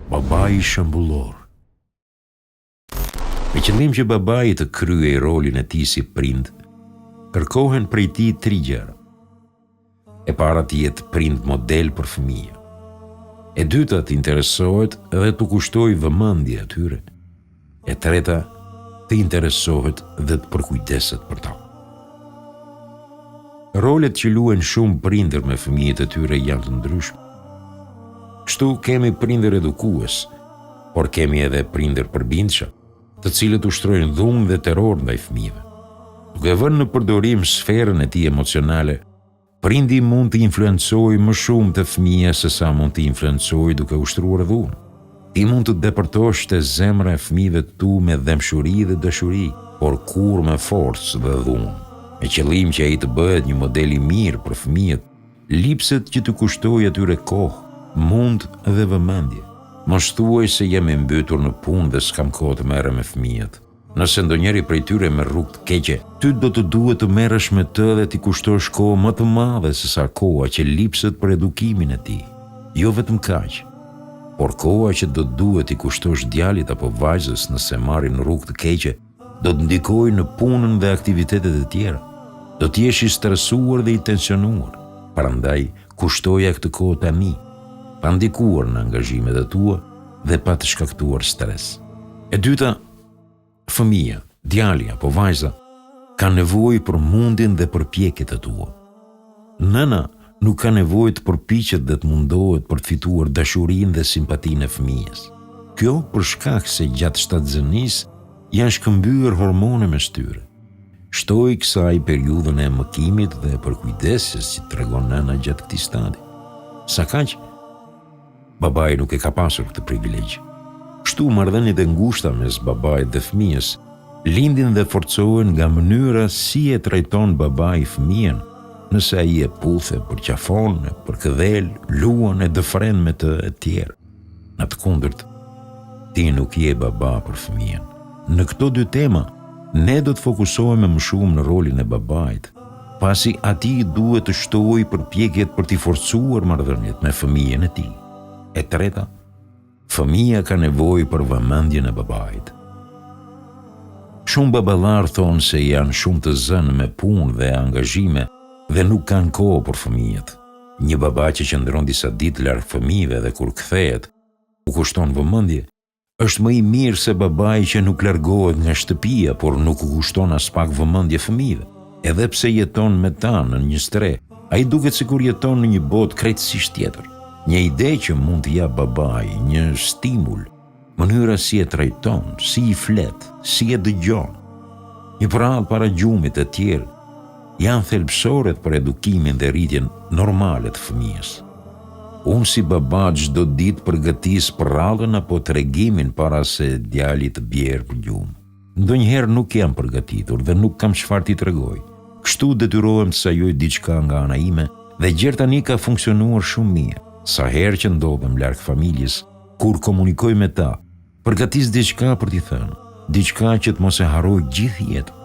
Babai shëmbullor. Me qëllim që babai të kryej rolin e tij si prind, kërkohen prej tij 3 gjëra. E para të jetë prind model për fëmijë. E dyta të interesohet dhe të kushtoj vëmendje atyre. E treta të interesohet dhe të përkujdeset për ta. Rolet që luajnë shumë prindër me fëmijët e tyre janë të ndryshme. Kështu kemi prindër edukues, por kemi edhe prindër përbindshëm, të cilët ushtrojnë dhunë dhe terror ndaj fëmijëve. Duke vënë në përdorim sferën e tij emocionale, prindi mund të influencojë më shumë të fëmia se sa mund të influencojë duke ushtruar dhunë. Ti mund të depërtosh te zemra e fëmijëve tu me dëmshuri dhe dashuri, por kur me forcë dhe dhunë, me qëllim që ai të bëhet një model i mirë për fëmijët, lipset që të kushtojë atyre kohë, mund dhe vëmendje. Mos thuaj se jam i mbytur në punë dhe s'kam kohë të merrem me fëmijët. Nëse ndonjëri prej tyre me rrugë të keqe, ty do të duhet të merresh me të dhe t'i kushtosh kohë më të madhe se sa koha që lipset për edukimin e tij. Jo vetëm kaq, por koha që do duhet t'i kushtosh djalit apo vajzës nëse marrin rrugë të keqe, do të ndikojë në punën dhe aktivitetet e tjera. Do të jesh i stresuar dhe i tensionuar. Prandaj kushtoja këtë kohë tani, pa ndikuar në angazhimet e tua dhe pa të shkaktuar stres. E dyta, fëmia, djali apo vajza ka nevojë për mundin dhe përpjekjet e tua. Nëna nuk ka nevojë të përpiqet dhe të mundohet për të fituar dashurinë dhe simpatinë e fëmijës. Kjo për shkak se gjatë shtatëzënisë janë shkëmbyer hormone mes tyre. Shtoj kësaj periudhën e mëkimit dhe përkujdesjes që tregon nëna gjatë këtij stadi. Sa kaq, babai nuk e ka pasur këtë privilegj. Kështu marrëdhëniet e ngushta mes babait dhe fëmijës lindin dhe forcohen nga mënyra si e trajton babai fëmijën, nëse ai e puthe, përqafon, e përkëdhel, luan e dëfren me të e tjerë. Në të kundërt, ti nuk je baba për fëmijën. Në këto 2 tema, ne do të fokusohemi më shumë në rolin e babait, pasi atij duhet të shtojë përpjekjet për t'i forcuar marrëdhëniet me fëmijën e tij. E treta, fëmia ka nevojë për vëmendjen e babait. Shumë baballar thonë se janë shumë të zënë me punë dhe angazhime dhe nuk kanë kohë për fëmijët. Një baba që qëndron disa ditë larg fëmijëve dhe kur kthehet, u kushton vëmendje, është më i mirë se babai që nuk largohet nga shtëpia, por nuk u kushton as pak vëmendje fëmijëve. Edhe pse jeton me ta në një stre, ai duket sikur jeton në një botë krejtësisht tjetër. Një ide që mund të jap babai, një stimul, mënyra si e trajton, si i flet, si e dëgjon, një prallë para gjumit e tjerë, janë thelbësoret për edukimin dhe rritjen normale të fëmijës. Unë si baba çdo ditë përgatis prallën apo tregimin para se djali të bjerë për gjumë. Ndonjëherë nuk jam përgatitur dhe nuk kam çfarë t'i tregoj. Kështu detyrohem të sajoj diçka nga ana ime dhe gjë tani ka funksionuar shumë mirë. Sa herë që ndodhem larg familjes, kur komunikoj me ta, përgatis diçka për t'i thënë, diçka që të mos e harroj gjithë jetën.